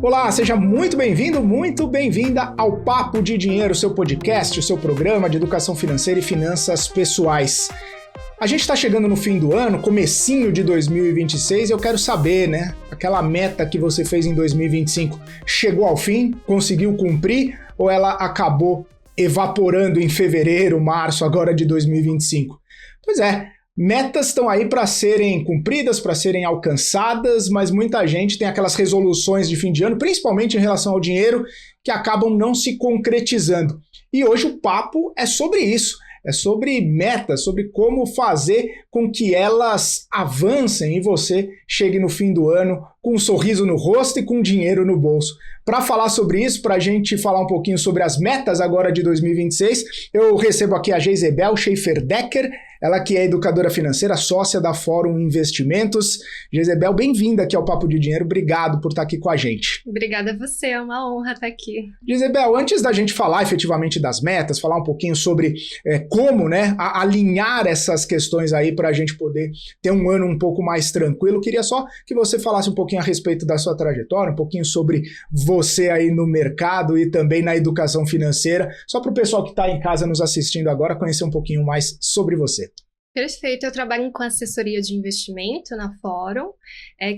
Olá, seja muito bem-vindo, muito bem-vinda ao Papo de Dinheiro, seu podcast, o seu programa de educação financeira e finanças pessoais. A gente está chegando no fim do ano, comecinho de 2026, e eu quero saber, né? Aquela meta que você fez em 2025, chegou ao fim? Conseguiu cumprir? Ou ela acabou evaporando em fevereiro, março, agora de 2025? Pois é, metas estão aí para serem cumpridas, para serem alcançadas, mas muita gente tem aquelas resoluções de fim de ano, principalmente em relação ao dinheiro, que acabam não se concretizando. E hoje o papo é sobre isso. É sobre metas, sobre como fazer com que elas avancem e você chegue no fim do ano com um sorriso no rosto e com dinheiro no bolso. Para falar sobre isso, para a gente falar um pouquinho sobre as metas agora de 2026, eu recebo aqui a Geisebel Schaefer-Decker, ela que é educadora financeira, sócia da Fórum Investimentos. Geisebel, bem-vinda aqui ao Papo de Dinheiro, obrigado por estar aqui com a gente. Obrigada a você, é uma honra estar aqui. Geisebel, antes da gente falar efetivamente das metas, falar um pouquinho sobre como, né, alinhar essas questões aí para a gente poder ter um ano um pouco mais tranquilo, queria só que você falasse um pouquinho a respeito da sua trajetória, um pouquinho sobre você aí no mercado e também na educação financeira, só para o pessoal que está em casa nos assistindo agora conhecer um pouquinho mais sobre você. Perfeito, eu trabalho com assessoria de investimento na Fórum,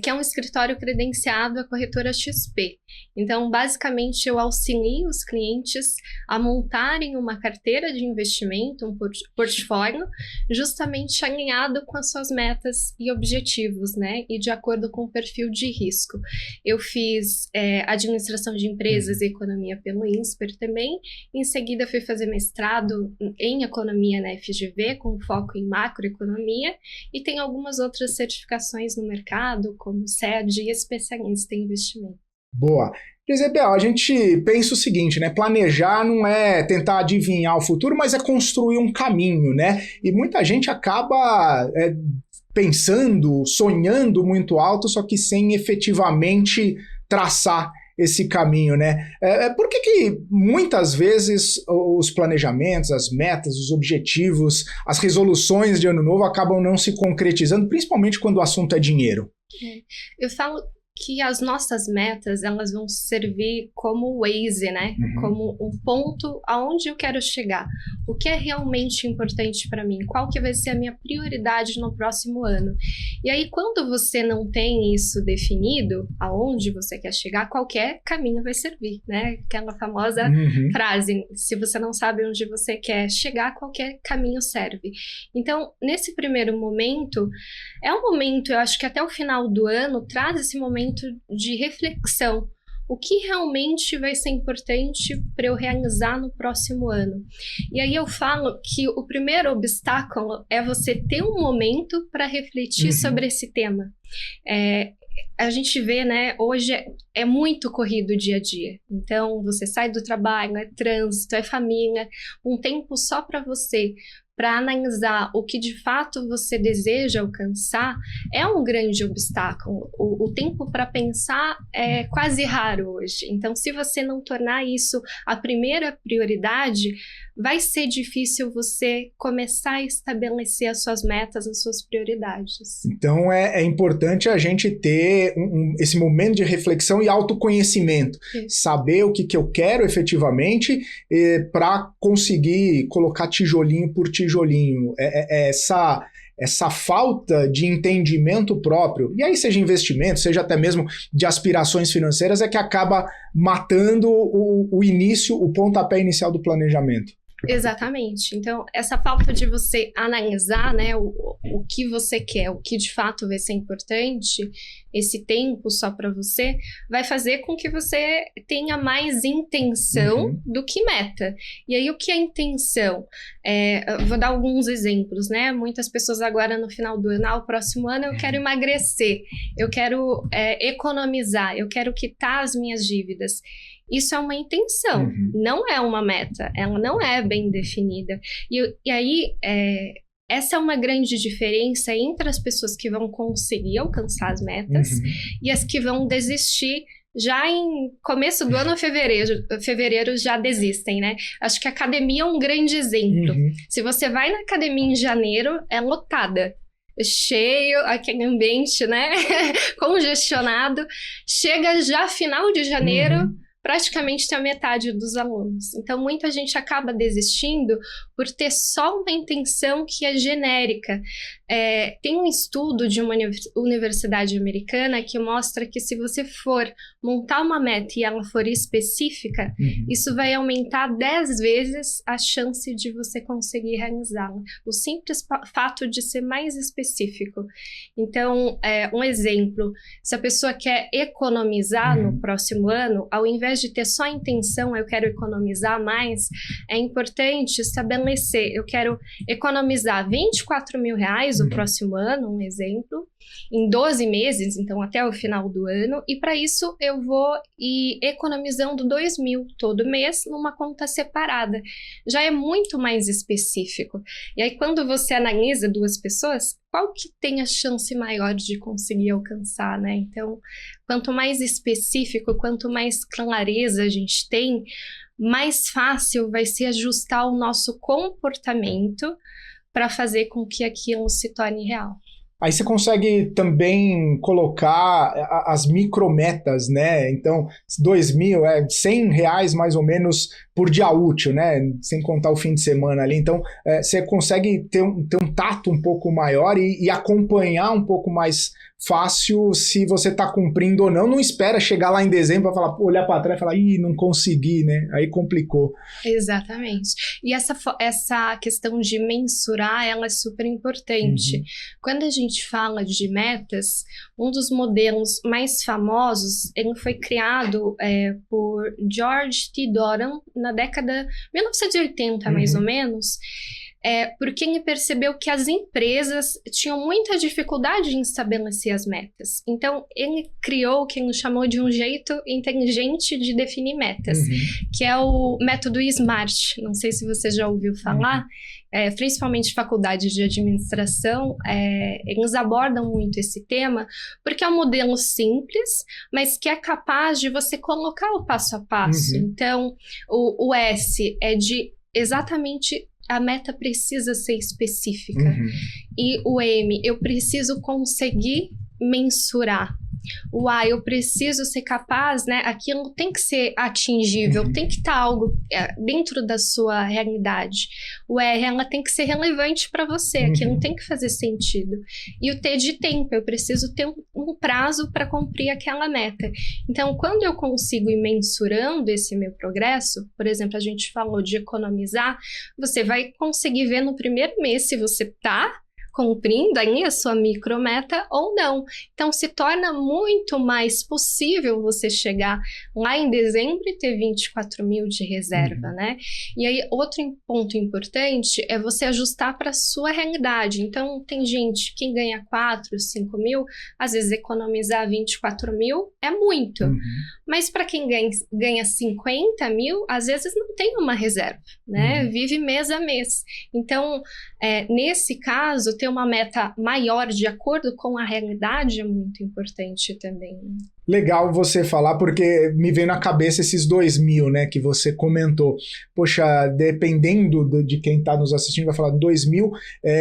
que é um escritório credenciado à corretora XP. Então, basicamente, eu auxilio os clientes a montarem uma carteira de investimento, um portfólio, justamente alinhado com as suas metas e objetivos, né? E de acordo com o perfil de risco. Eu fiz administração de empresas e economia pelo INSPER também. Em seguida, fui fazer mestrado em economia na FGV, com foco em macroeconomia, e tem algumas outras certificações no mercado, como SED e especialista em investimento. Boa. Geisebel, a gente pensa o seguinte, né? Planejar não é tentar adivinhar o futuro, mas é construir um caminho, né? E muita gente acaba pensando, sonhando muito alto, só que sem efetivamente traçar esse caminho, né? Por que muitas vezes os planejamentos, as metas, os objetivos, as resoluções de ano novo acabam não se concretizando, principalmente quando o assunto é dinheiro? Eu falo que as nossas metas, elas vão servir como Waze, né? Como um ponto aonde eu quero chegar. O que é realmente importante para mim? Qual que vai ser a minha prioridade no próximo ano? E aí, quando você não tem isso definido, aonde você quer chegar, qualquer caminho vai servir, né? Aquela famosa frase, se você não sabe onde você quer chegar, qualquer caminho serve. Então, nesse primeiro momento, eu acho que até o final do ano, traz esse momento de reflexão. O que realmente vai ser importante para eu realizar no próximo ano? E aí eu falo que o primeiro obstáculo é você ter um momento para refletir sobre esse tema. A gente vê, né, hoje é muito corrido o dia a dia. Então, você sai do trabalho, é trânsito, é família, um tempo só para você, para analisar o que de fato você deseja alcançar, é um grande obstáculo. O tempo para pensar é quase raro hoje. Então, se você não tornar isso a primeira prioridade, vai ser difícil você começar a estabelecer as suas metas, as suas prioridades. Então, é importante a gente ter esse momento de reflexão e autoconhecimento. Saber o que eu quero efetivamente para conseguir colocar tijolinho por tijolinho. Essa falta de entendimento próprio, e aí seja investimento, seja até mesmo de aspirações financeiras, é que acaba matando o início, o pontapé inicial do planejamento. Exatamente. Então, essa falta de você analisar, né, o que você quer, o que de fato vai ser importante, esse tempo só para você, vai fazer com que você tenha mais intenção do que meta. E aí, o que é intenção? Eu vou dar alguns exemplos, né? Muitas pessoas agora no final do ano, o próximo ano eu quero emagrecer, eu quero economizar, eu quero quitar as minhas dívidas. Isso é uma intenção, não é uma meta, ela não é bem definida. E aí, essa é uma grande diferença entre as pessoas que vão conseguir alcançar as metas e as que vão desistir já em começo do ano, fevereiro já desistem, né? Acho que a academia é um grande exemplo. Se você vai na academia em janeiro, é lotada. cheio, aquele ambiente, né, congestionado. Chega já final de janeiro, praticamente tem a metade dos alunos. Então, muita gente acaba desistindo por ter só uma intenção que é genérica. Tem um estudo de uma universidade americana que mostra que se você for montar uma meta e ela for específica, isso vai aumentar 10 vezes a chance de você conseguir realizá-la. O simples fato de ser mais específico. Então, um exemplo, se a pessoa quer economizar no próximo ano, ao invés de ter só a intenção, eu quero economizar mais, é importante estabelecer, eu quero economizar R$24 mil o próximo ano, um exemplo, em 12 meses, então até o final do ano, e para isso eu vou ir economizando 2 mil todo mês numa conta separada. Já é muito mais específico. E aí quando você analisa duas pessoas, qual que tem a chance maior de conseguir alcançar, né? Então, quanto mais específico, quanto mais clareza a gente tem, mais fácil vai ser ajustar o nosso comportamento para fazer com que aquilo se torne real. Aí você consegue também colocar as micrometas, né? Então, 2 mil é R$100 mais ou menos por dia útil, né? Sem contar o fim de semana ali. Então, você consegue ter um tato um pouco maior e acompanhar um pouco mais fácil se você está cumprindo ou não. Não espera chegar lá em dezembro para falar, olhar para trás e falar, não consegui, né? Aí complicou. Exatamente. E essa questão de mensurar, ela é super importante. Quando a gente fala de metas, um dos modelos mais famosos, ele foi criado por George T. Doran na década 1980, mais ou menos, porque ele percebeu que as empresas tinham muita dificuldade em estabelecer as metas. Então, ele criou o que ele chamou de um jeito inteligente de definir metas, que é o método SMART. Não sei se você já ouviu falar, principalmente faculdades de administração, eles abordam muito esse tema, porque é um modelo simples, mas que é capaz de você colocar o passo a passo. Então, o S é de exatamente... A meta precisa ser específica. E o M, eu preciso conseguir mensurar. O A, eu preciso ser capaz, né? Aquilo tem que ser atingível, tem que estar algo dentro da sua realidade. O R, ela tem que ser relevante para você, aquilo tem que fazer sentido. E o T de tempo, eu preciso ter um prazo para cumprir aquela meta. Então, quando eu consigo ir mensurando esse meu progresso, por exemplo, a gente falou de economizar, você vai conseguir ver no primeiro mês se você está cumprindo aí a sua micrometa ou não. Então, se torna muito mais possível você chegar lá em dezembro e ter 24 mil de reserva, né? E aí, outro ponto importante é você ajustar para a sua realidade. Então, tem gente que ganha 4, 5 mil, às vezes economizar 24 mil é muito. Mas para quem ganha 50 mil, às vezes não tem uma reserva, né? Vive mês a mês. Então, nesse caso, ter uma meta maior de acordo com a realidade é muito importante também. Legal você falar, porque me veio na cabeça esses 2 mil, né, que você comentou. Poxa, dependendo de quem está nos assistindo, vai falar 2 mil,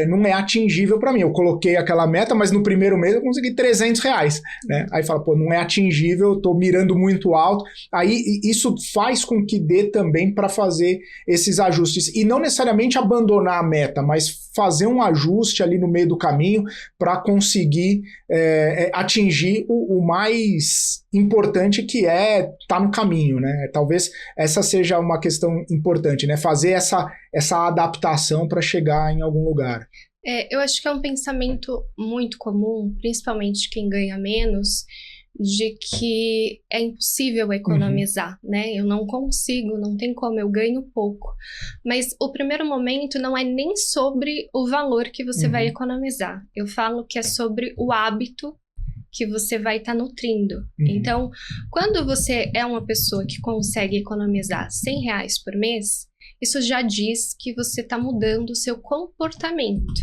não é atingível para mim. Eu coloquei aquela meta, mas no primeiro mês eu consegui R$300, né? Aí fala, pô, não é atingível, estou mirando muito alto. Aí isso faz com que dê também para fazer esses ajustes. E não necessariamente abandonar a meta, mas fazer um ajuste ali no meio do caminho para conseguir atingir o mais importante, que tá no caminho, né? Talvez essa seja uma questão importante, né? Fazer essa adaptação para chegar em algum lugar. Eu acho que é um pensamento muito comum, principalmente quem ganha menos, de que é impossível economizar, né? Eu não consigo, não tem como, eu ganho pouco. Mas o primeiro momento não é nem sobre o valor que você vai economizar. Eu falo que é sobre o hábito que você vai estar nutrindo. Então, quando você é uma pessoa que consegue economizar R$100 por mês, isso já diz que você está mudando o seu comportamento.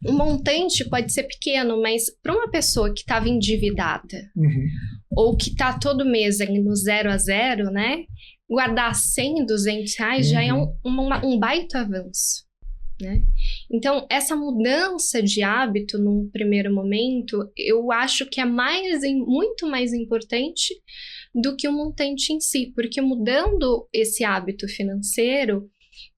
O montante pode ser pequeno, mas para uma pessoa que estava endividada, ou que está todo mês ali no 0 a 0, né? Guardar R$100, R$200 já é um baita avanço. né? Então, essa mudança de hábito num primeiro momento, eu acho que é muito mais importante do que o montante em si, porque mudando esse hábito financeiro,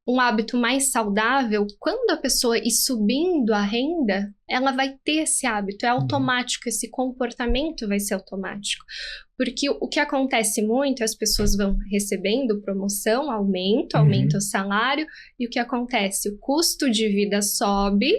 um hábito mais saudável, quando a pessoa ir subindo a renda, ela vai ter esse hábito, é automático, esse comportamento vai ser automático. Porque o que acontece muito, as pessoas vão recebendo promoção, aumenta o salário, e o que acontece? O custo de vida sobe,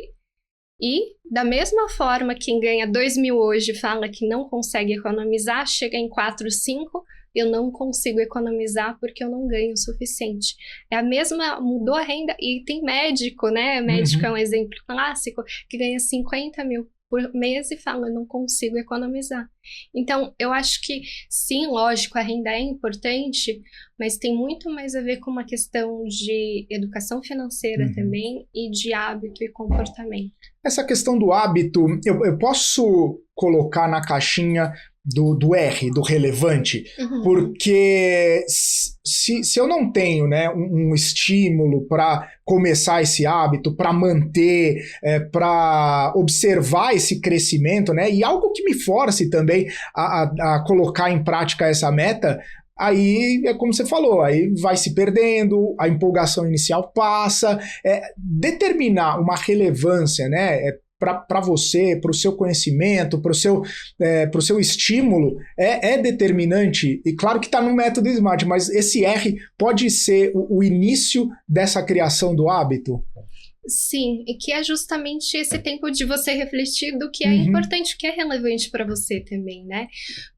e da mesma forma, quem ganha 2.000 hoje fala que não consegue economizar, chega em 4, 5, eu não consigo economizar porque eu não ganho o suficiente. É a mesma, mudou a renda, e tem médico, né? Médico é um exemplo clássico, que ganha 50 mil por mês e fala, eu não consigo economizar. Então, eu acho que, sim, lógico, a renda é importante, mas tem muito mais a ver com uma questão de educação financeira também, e de hábito e comportamento. Essa questão do hábito, eu posso colocar na caixinha do R, do relevante, porque se eu não tenho, né, um estímulo para começar esse hábito, para manter, para observar esse crescimento, né, e algo que me force também a colocar em prática essa meta, aí é como você falou, aí vai se perdendo, a empolgação inicial passa, determinar uma relevância, né, para você, para o seu conhecimento, para o seu estímulo, é determinante. E claro que está no método SMART, mas esse R pode ser o início dessa criação do hábito? Sim, e que é justamente esse tempo de você refletir do que é importante, o que é relevante para você também, né?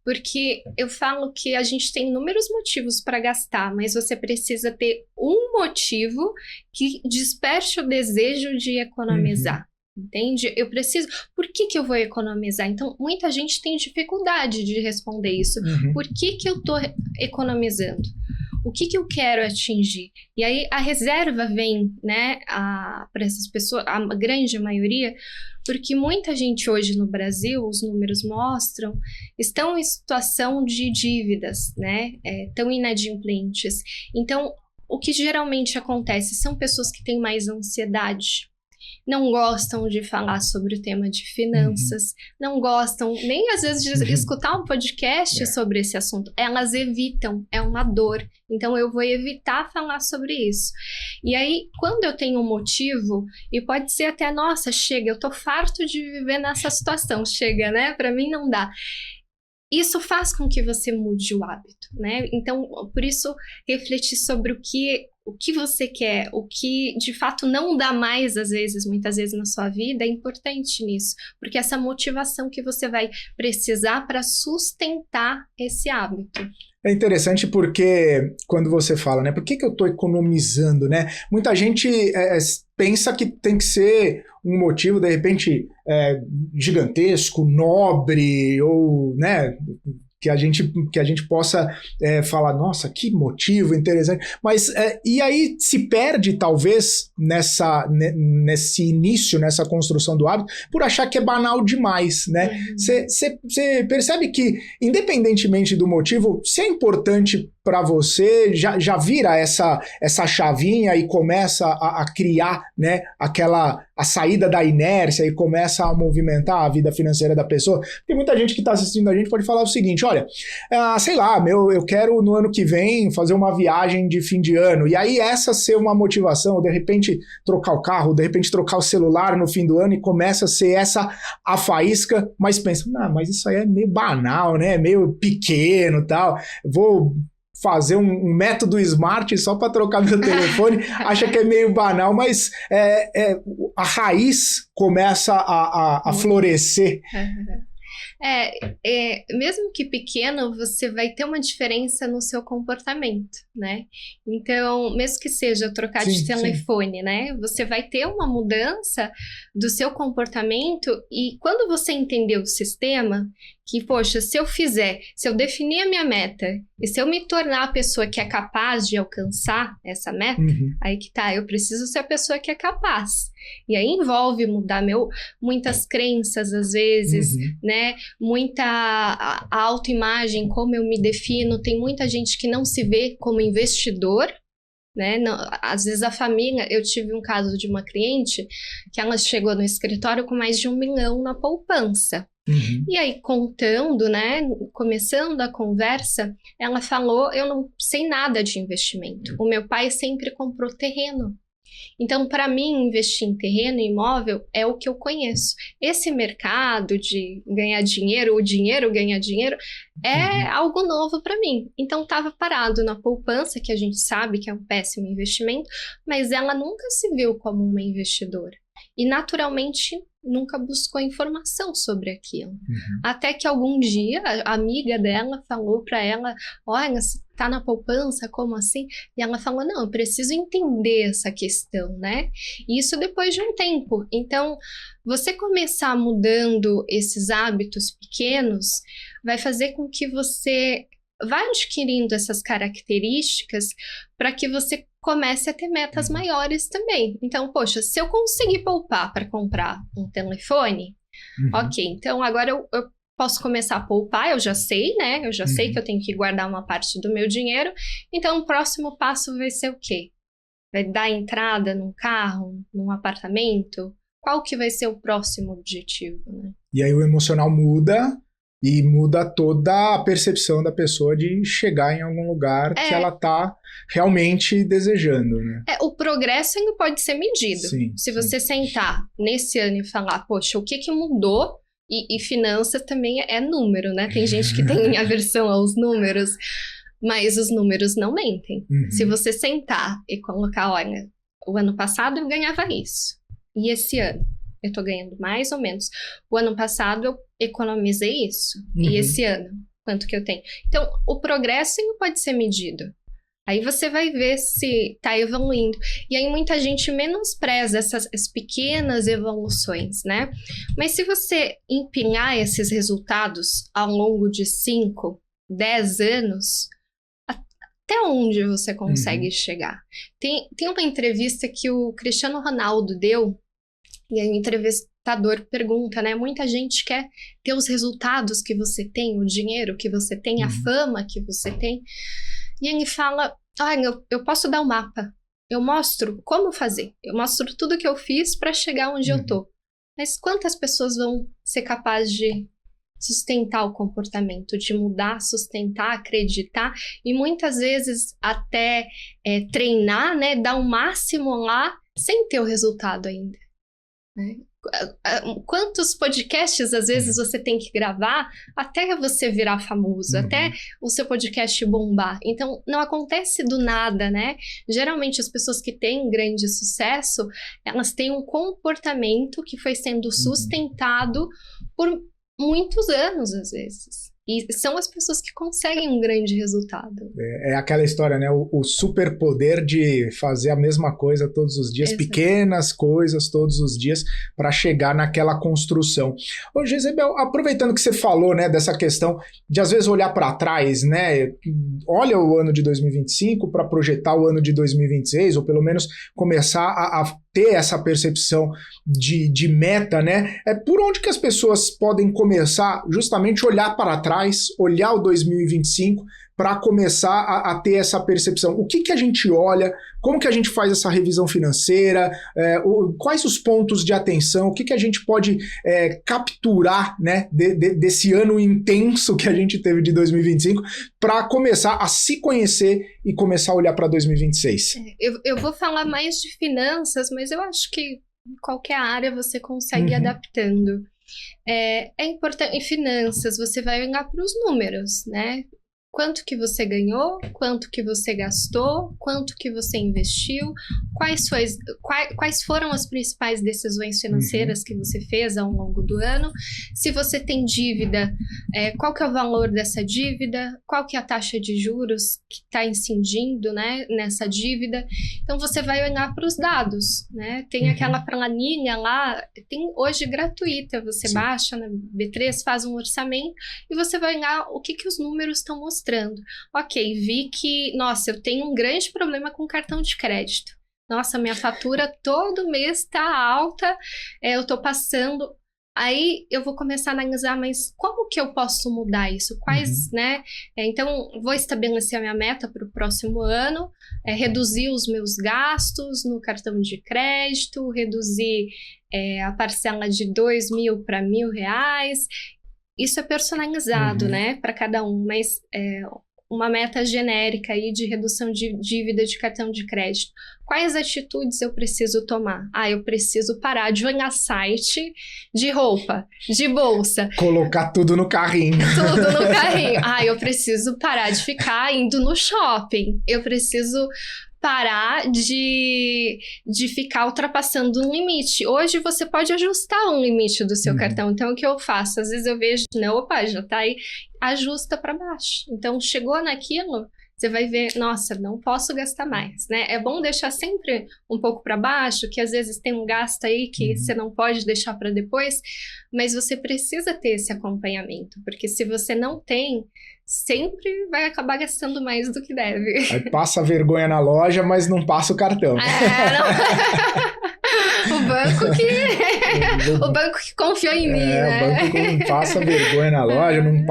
Porque eu falo que a gente tem inúmeros motivos para gastar, mas você precisa ter um motivo que desperte o desejo de economizar. Entende? Eu preciso... Por que eu vou economizar? Então, muita gente tem dificuldade de responder isso. Por que eu estou economizando? O que eu quero atingir? E aí, a reserva vem, né, para essas pessoas, a grande maioria, porque muita gente hoje no Brasil, os números mostram, estão em situação de dívidas, né? Tão inadimplentes. Então, o que geralmente acontece são pessoas que têm mais ansiedade, não gostam de falar sobre o tema de finanças, não gostam nem às vezes de escutar um podcast sobre esse assunto. Elas evitam, é uma dor. Então eu vou evitar falar sobre isso. E aí, quando eu tenho um motivo, e pode ser até, nossa, chega, eu tô farto de viver nessa situação, chega, né? Pra mim não dá. Isso faz com que você mude o hábito, né? Então, por isso, refletir sobre o que você quer, o que de fato não dá mais, muitas vezes na sua vida, é importante nisso, porque essa motivação que você vai precisar para sustentar esse hábito. É interessante porque quando você fala, né, por que eu estou economizando, né? Muita gente pensa que tem que ser um motivo, de repente, gigantesco, nobre, ou, né, que a gente possa falar, nossa, que motivo interessante, mas e aí se perde talvez nesse início, nessa construção do hábito, por achar que é banal demais, né? Você percebe que, independentemente do motivo, se é importante para você, já vira essa chavinha e começa a criar, né, a saída da inércia e começa a movimentar a vida financeira da pessoa. Tem muita gente que está assistindo a gente pode falar o seguinte, olha, sei lá, eu quero no ano que vem fazer uma viagem de fim de ano, e aí essa ser uma motivação, de repente trocar o carro, de repente trocar o celular no fim do ano, e começa a ser essa a faísca, mas pensa, mas isso aí é meio banal, né, meio pequeno e tal, vou fazer um método SMART só para trocar meu telefone, acha que é meio banal, mas a raiz começa a florescer. Mesmo que pequeno, você vai ter uma diferença no seu comportamento, né? Então, mesmo que seja trocar de telefone, né? Você vai ter uma mudança do seu comportamento, e quando você entender o sistema, que, poxa, se eu definir a minha meta, e se eu me tornar a pessoa que é capaz de alcançar essa meta, aí que tá, eu preciso ser a pessoa que é capaz. E aí envolve mudar muitas crenças, às vezes, né? A autoimagem, como eu me defino. Tem muita gente que não se vê como investidor, né? Não, às vezes a família, eu tive um caso de uma cliente que ela chegou no escritório com mais de 1 milhão na poupança. E aí, contando, né, começando a conversa, ela falou, eu não sei nada de investimento. O meu pai sempre comprou terreno. Então, para mim, investir em terreno e imóvel é o que eu conheço. Esse mercado de ganhar dinheiro, o dinheiro ganhar dinheiro, é algo novo para mim. Então, estava parado na poupança, que a gente sabe que é um péssimo investimento, mas ela nunca se viu como uma investidora. E, naturalmente, nunca buscou informação sobre aquilo. Até que algum dia, a amiga dela falou para ela, olha, você tá na poupança, como assim? E ela falou, não, eu preciso entender essa questão, né? E isso depois de um tempo. Então, você começar mudando esses hábitos pequenos vai fazer com que você vá adquirindo essas características para que você comece a ter metas maiores também. Então, poxa, se eu conseguir poupar para comprar um telefone, ok, então agora eu posso começar a poupar, eu já sei, né? Eu já sei que eu tenho que guardar uma parte do meu dinheiro, então o próximo passo vai ser o quê? Vai dar entrada num carro, num apartamento? Qual que vai ser o próximo objetivo, né? E aí o emocional muda, e muda toda a percepção da pessoa de chegar em algum lugar que ela está realmente desejando, né? O progresso ainda pode ser medido. Sim, se você sentar nesse ano e falar, poxa, o que mudou? E finanças também é número, né? Tem gente que tem aversão aos números, mas os números não mentem. Se você sentar e colocar, olha, o ano passado eu ganhava isso, e esse ano eu tô ganhando mais ou menos. O ano passado eu economizei isso. E esse ano, quanto que eu tenho? Então, o progresso ainda pode ser medido. Aí você vai ver se tá evoluindo. E aí muita gente menospreza essas pequenas evoluções, né? Mas se você empenhar esses resultados ao longo de 5, 10 anos, até onde você consegue chegar? Tem uma entrevista que o Cristiano Ronaldo deu, e aí o entrevistador pergunta, né? Muita gente quer ter os resultados que você tem, o dinheiro que você tem, a fama que você tem. E ele fala, eu posso dar um mapa. Eu mostro como fazer. Eu mostro tudo que eu fiz para chegar onde eu tô. Mas quantas pessoas vão ser capazes de sustentar o comportamento, de mudar, sustentar, acreditar e muitas vezes até treinar, né? Dar o máximo lá sem ter o resultado ainda. Né? Quantos podcasts às vezes você tem que gravar até você virar famoso, até o seu podcast bombar. Então não acontece do nada, né? Geralmente as pessoas que têm grande sucesso, elas têm um comportamento que foi sendo sustentado por muitos anos às vezes. E são as pessoas que conseguem um grande resultado. É aquela história, né? O superpoder de fazer a mesma coisa todos os dias, pequenas coisas todos os dias, para chegar naquela construção. Ô, Jezebel, aproveitando que você falou, né, dessa questão de às vezes olhar para trás, né? Olha o ano de 2025 para projetar o ano de 2026, ou pelo menos começar a ter essa percepção de meta, né? Por onde que as pessoas podem começar justamente olhar para trás, olhar o 2025 para começar a ter essa percepção? O que a gente olha? Como que a gente faz essa revisão financeira? Quais os pontos de atenção? O que a gente pode capturar, né, desse ano intenso que a gente teve de 2025 para começar a se conhecer e começar a olhar para 2026? Eu vou falar mais de finanças, mas eu acho que em qualquer área você consegue ir adaptando. É importante, em finanças, você vai olhar para os números, né? Quanto que você ganhou, quanto que você gastou, quanto que você investiu, quais foram as principais decisões financeiras que você fez ao longo do ano. Se você tem dívida, qual que é o valor dessa dívida, qual que é a taxa de juros que está incidindo, né, nessa dívida. Então você vai olhar para os dados, né? Tem aquela planilha lá, tem hoje gratuita, você baixa na B3, faz um orçamento e você vai olhar o que os números estão mostrando. Ok, vi que, nossa, eu tenho um grande problema com cartão de crédito. Nossa, minha fatura todo mês está alta, eu estou passando. Aí eu vou começar a analisar, mas como que eu posso mudar isso? Quais, né? Então, vou estabelecer a minha meta para o próximo ano, reduzir os meus gastos no cartão de crédito, reduzir a parcela de 2.000 para R$ 1.000. Isso é personalizado, né, para cada um, mas uma meta genérica aí de redução de dívida de cartão de crédito. Quais atitudes eu preciso tomar? Eu preciso parar de olhar site de roupa, de bolsa. Colocar tudo no carrinho. Tudo no carrinho. Eu preciso parar de ficar indo no shopping. Eu preciso parar de ficar ultrapassando um limite. Hoje você pode ajustar um limite do seu cartão. Então, o que eu faço? Às vezes eu vejo, já tá aí, ajusta para baixo. Então, chegou naquilo, você vai ver, nossa, não posso gastar mais, né? É bom deixar sempre um pouco para baixo, que às vezes tem um gasto aí que você não pode deixar para depois, mas você precisa ter esse acompanhamento, porque se você não tem, sempre vai acabar gastando mais do que deve. Aí passa vergonha na loja, mas não passa o cartão. Não. O banco que confiou em mim, né? O banco que não passa vergonha na loja, não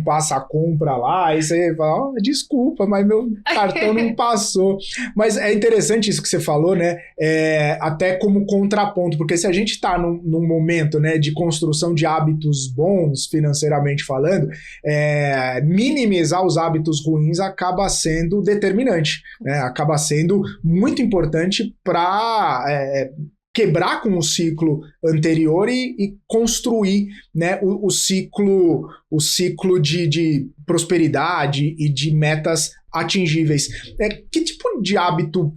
passa a compra lá, aí você fala, desculpa, mas meu cartão não passou. Mas é interessante isso que você falou, né? Até como contraponto, porque se a gente está num momento, né, de construção de hábitos bons, financeiramente falando, minimizar os hábitos ruins acaba sendo determinante, né? Acaba sendo muito importante para quebrar com o ciclo anterior e construir, né, o ciclo de prosperidade e de metas atingíveis. Que tipo de hábito,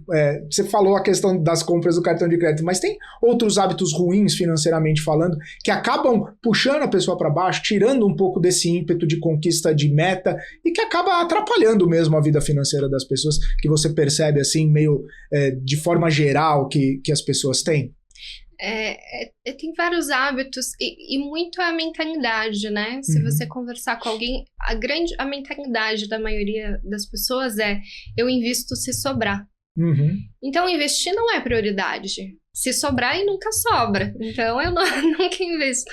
você falou a questão das compras do cartão de crédito, mas tem outros hábitos ruins financeiramente falando que acabam puxando a pessoa para baixo, tirando um pouco desse ímpeto de conquista de meta e que acaba atrapalhando mesmo a vida financeira das pessoas, que você percebe assim meio de forma geral que as pessoas têm? Tem vários hábitos e muito a mentalidade, né? Se você conversar com alguém, a mentalidade da maioria das pessoas eu invisto se sobrar. Então, investir não é prioridade. Se sobrar, e nunca sobra. Então, eu nunca invisto.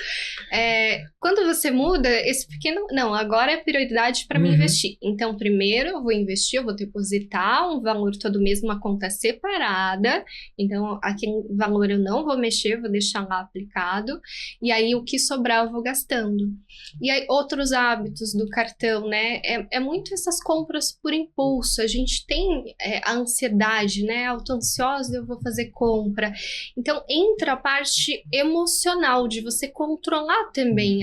Quando você muda, esse pequeno... Não, agora é prioridade para mim investir. Então, primeiro eu vou investir, eu vou depositar um valor todo mês numa conta separada. Então, aquele valor eu não vou mexer, vou deixar lá aplicado. E aí, o que sobrar, eu vou gastando. E aí, outros hábitos do cartão, né? É muito essas compras por impulso. A gente tem a ansiedade, né? Auto-ansiosa, eu vou fazer compra. Então, entra a parte emocional de você controlar também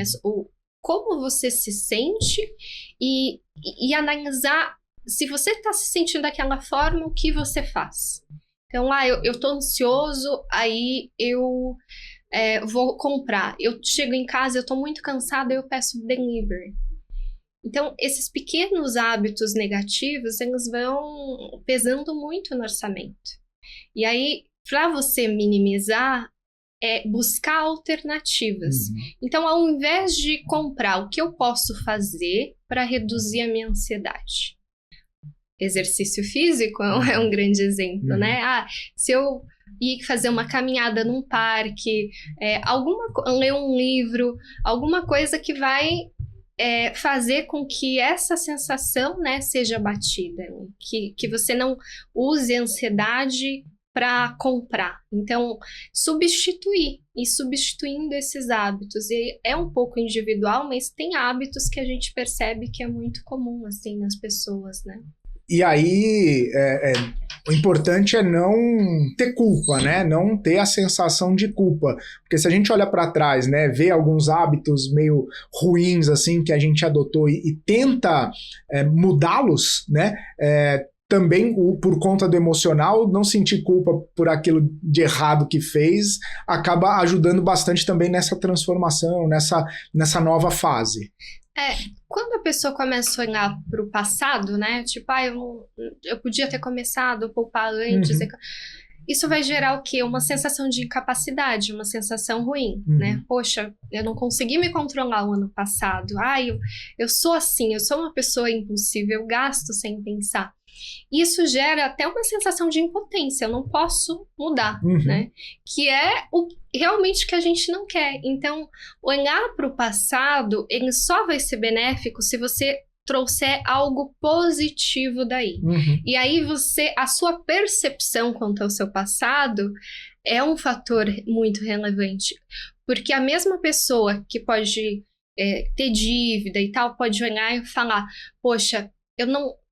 como você se sente e analisar se você está se sentindo daquela forma, o que você faz. Então, eu tô ansioso, aí eu vou comprar. Eu chego em casa, eu tô muito cansada, eu peço delivery. Então, esses pequenos hábitos negativos, eles vão pesando muito no orçamento. E aí, para você minimizar, buscar alternativas. Então, ao invés de comprar, o que eu posso fazer para reduzir a minha ansiedade? Exercício físico é um grande exemplo, né? Se eu ir fazer uma caminhada num parque, ler um livro, alguma coisa que vai fazer com que essa sensação, né, seja abatida, que você não use a ansiedade para comprar. Então, substituindo esses hábitos. E é um pouco individual, mas tem hábitos que a gente percebe que é muito comum, assim, nas pessoas, né? E aí, o importante é não ter culpa, né? Não ter a sensação de culpa. Porque se a gente olha para trás, né, vê alguns hábitos meio ruins, assim, que a gente adotou e tenta mudá-los, né? Também, por conta do emocional, não sentir culpa por aquilo de errado que fez, acaba ajudando bastante também nessa transformação, nessa nova fase. Quando a pessoa começa a olhar para o passado, né? Tipo, eu podia ter começado a poupar antes. Isso vai gerar o quê? Uma sensação de incapacidade, uma sensação ruim, né? Poxa, eu não consegui me controlar o ano passado. Eu sou assim, eu sou uma pessoa impulsiva, eu gasto sem pensar. Isso gera até uma sensação de impotência, eu não posso mudar, né? Que é o realmente que a gente não quer. Então, olhar para o passado, ele só vai ser benéfico se você trouxer algo positivo daí. E aí a sua percepção quanto ao seu passado é um fator muito relevante. Porque a mesma pessoa que pode ter dívida e tal, pode olhar e falar, poxa,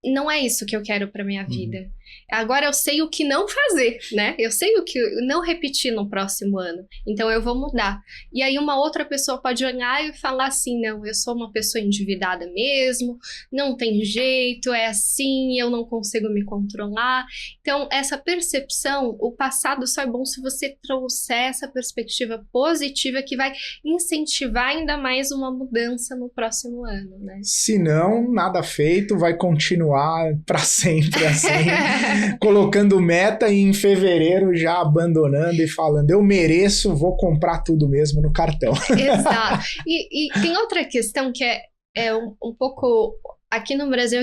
não é isso que eu quero para minha vida. Agora eu sei o que não fazer, né? Eu sei o que não repetir no próximo ano. Então eu vou mudar. E aí uma outra pessoa pode olhar e falar assim, não, eu sou uma pessoa endividada mesmo, não tem jeito, é assim, eu não consigo me controlar. Então essa percepção, o passado só é bom se você trouxer essa perspectiva positiva que vai incentivar ainda mais uma mudança no próximo ano, né? Se não, nada feito, vai continuar para sempre assim. Colocando meta e em fevereiro já abandonando e falando, eu mereço, vou comprar tudo mesmo no cartão. Exato. E tem outra questão que é um pouco... Aqui no Brasil,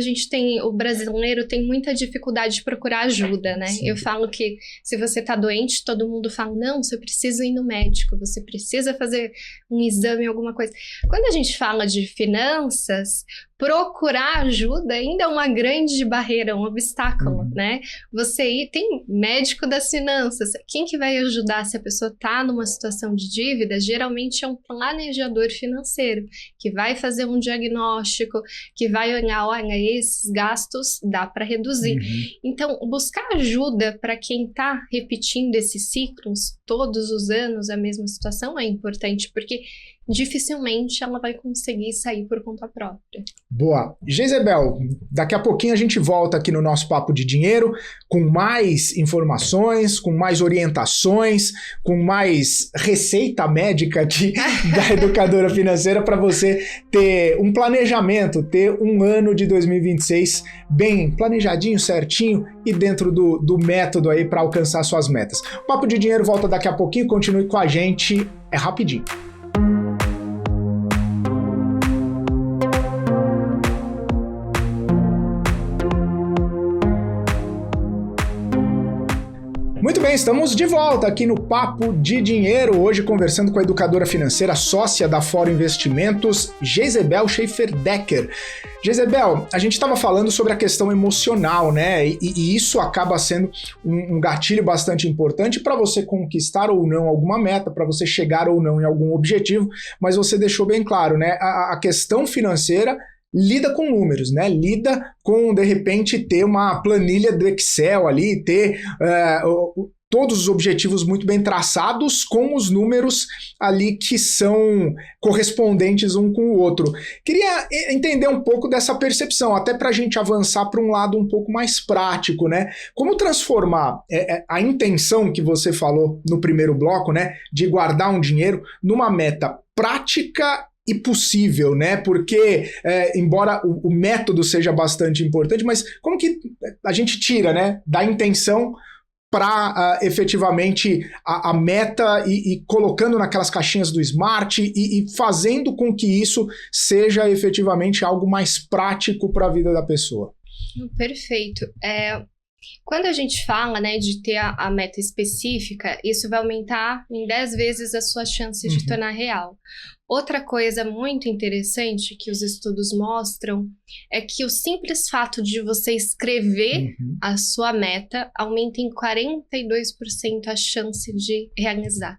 o brasileiro tem muita dificuldade de procurar ajuda, né? Sim. Eu falo que se você tá doente, todo mundo fala, não, você precisa ir no médico, você precisa fazer um exame, alguma coisa. Quando a gente fala de finanças, procurar ajuda ainda é uma grande barreira, um obstáculo, né? Tem médico das finanças, quem que vai ajudar se a pessoa tá numa situação de dívida? Geralmente é um planejador financeiro, que vai fazer um diagnóstico, que vai olhar, olha, esses gastos dá para reduzir. Então, buscar ajuda para quem tá repetindo esses ciclos todos os anos, a mesma situação, é importante, porque dificilmente ela vai conseguir sair por conta própria. Boa. Jezebel, daqui a pouquinho a gente volta aqui no nosso Papo de Dinheiro com mais informações, com mais orientações, com mais receita médica aqui da educadora financeira para você ter um planejamento, ter um ano de 2026 bem planejadinho, certinho e dentro do método aí para alcançar suas metas. O Papo de Dinheiro volta daqui a pouquinho, continue com a gente, é rapidinho. Muito bem, estamos de volta aqui no Papo de Dinheiro, hoje conversando com a educadora financeira sócia da Foro Investimentos, Jezebel Schaefer-Decker. Jezebel, a gente estava falando sobre a questão emocional, né? E isso acaba sendo um gatilho bastante importante para você conquistar ou não alguma meta, para você chegar ou não em algum objetivo, mas você deixou bem claro, né? A questão financeira lida com números, né? Lida com, de repente, ter uma planilha do Excel ali, ter todos os objetivos muito bem traçados com os números ali que são correspondentes um com o outro. Queria entender um pouco dessa percepção, até para a gente avançar para um lado um pouco mais prático, né? Como transformar a intenção que você falou no primeiro bloco, né? De guardar um dinheiro numa meta prática e possível, né? Porque, embora o método seja bastante importante, mas como que a gente tira, né, da intenção para efetivamente a meta e colocando naquelas caixinhas do Smart e fazendo com que isso seja efetivamente algo mais prático para a vida da pessoa? Perfeito. Quando a gente fala, né, de ter a meta específica, isso vai aumentar em 10 vezes as suas chances de tornar real. Outra coisa muito interessante que os estudos mostram é que o simples fato de você escrever a sua meta aumenta em 42% a chance de realizar.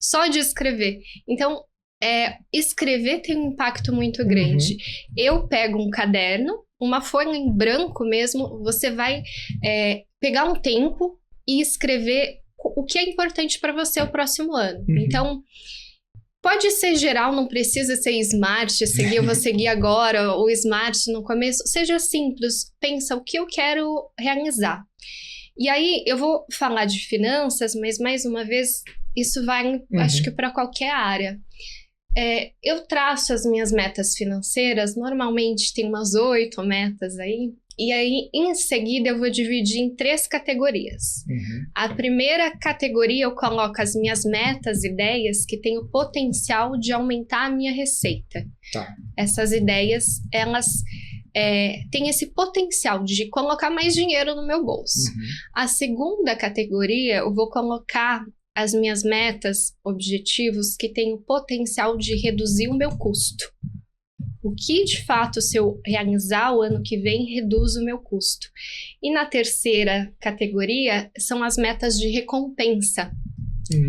Só de escrever. Então, escrever tem um impacto muito grande. Eu pego um caderno, uma folha em branco mesmo, você vai pegar um tempo e escrever o que é importante para você o próximo ano. Então, pode ser geral, não precisa ser Smart, eu vou seguir agora, o Smart no começo. Seja simples, pensa o que eu quero realizar. E aí, eu vou falar de finanças, mas mais uma vez, isso vai, acho que para qualquer área. Eu traço as minhas metas financeiras, normalmente tem umas 8 metas aí, e aí em seguida eu vou dividir em 3 categorias. A primeira categoria eu coloco as minhas metas, ideias que têm o potencial de aumentar a minha receita. Essas ideias, elas tem esse potencial de colocar mais dinheiro no meu bolso. A segunda categoria, eu vou colocar as minhas metas, objetivos que têm o potencial de reduzir o meu custo. O que, de fato, se eu realizar o ano que vem, reduz o meu custo. E na terceira categoria, são as metas de recompensa,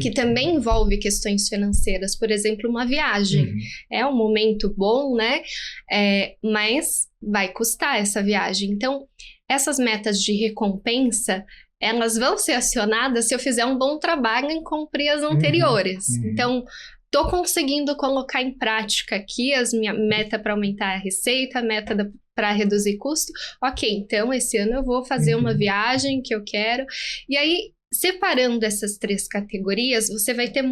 que também envolve questões financeiras. Por exemplo, uma viagem. É um momento bom, né? Mas vai custar essa viagem. Então, essas metas de recompensa, elas vão ser acionadas se eu fizer um bom trabalho em cumprir as anteriores. Então, estou conseguindo colocar em prática aqui as minha meta para aumentar a receita, a meta para reduzir custo. Ok, então esse ano eu vou fazer uma viagem que eu quero. E aí, separando essas três categorias, você vai ter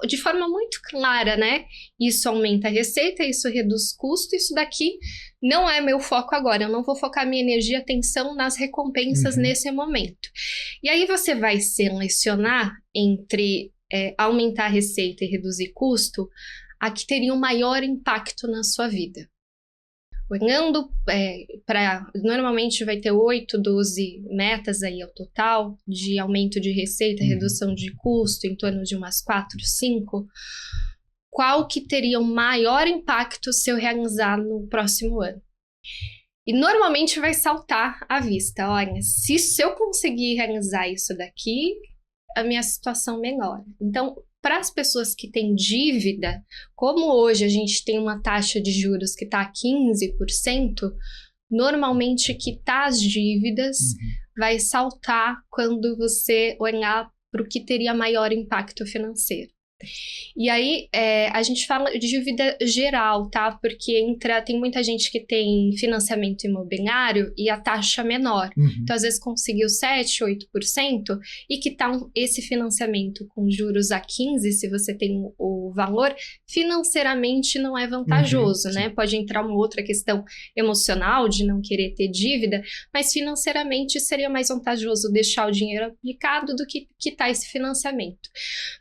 de forma muito clara, né? Isso aumenta a receita, isso reduz custo, isso daqui não é meu foco agora. Eu não vou focar minha energia e atenção nas recompensas nesse momento. E aí você vai selecionar entre aumentar a receita e reduzir custo, a que teria um maior impacto na sua vida. Olhando normalmente vai ter 8, 12 metas aí ao total, de aumento de receita, redução de custo, em torno de umas 4, 5. Qual que teria o maior impacto se eu realizar no próximo ano? E normalmente vai saltar à vista. Olha, se eu conseguir realizar isso daqui, a minha situação melhora. Então, para as pessoas que têm dívida, como hoje a gente tem uma taxa de juros que está a 15%, normalmente quitar as dívidas vai saltar quando você olhar para o que teria maior impacto financeiro. E aí, a gente fala de dívida geral, tá? Porque tem muita gente que tem financiamento imobiliário e a taxa menor. Então, às vezes, conseguiu 7%, 8% e quitar esse financiamento com juros a 15%, se você tem o valor, financeiramente não é vantajoso, né? Pode entrar uma outra questão emocional de não querer ter dívida, mas financeiramente seria mais vantajoso deixar o dinheiro aplicado do que quitar esse financiamento.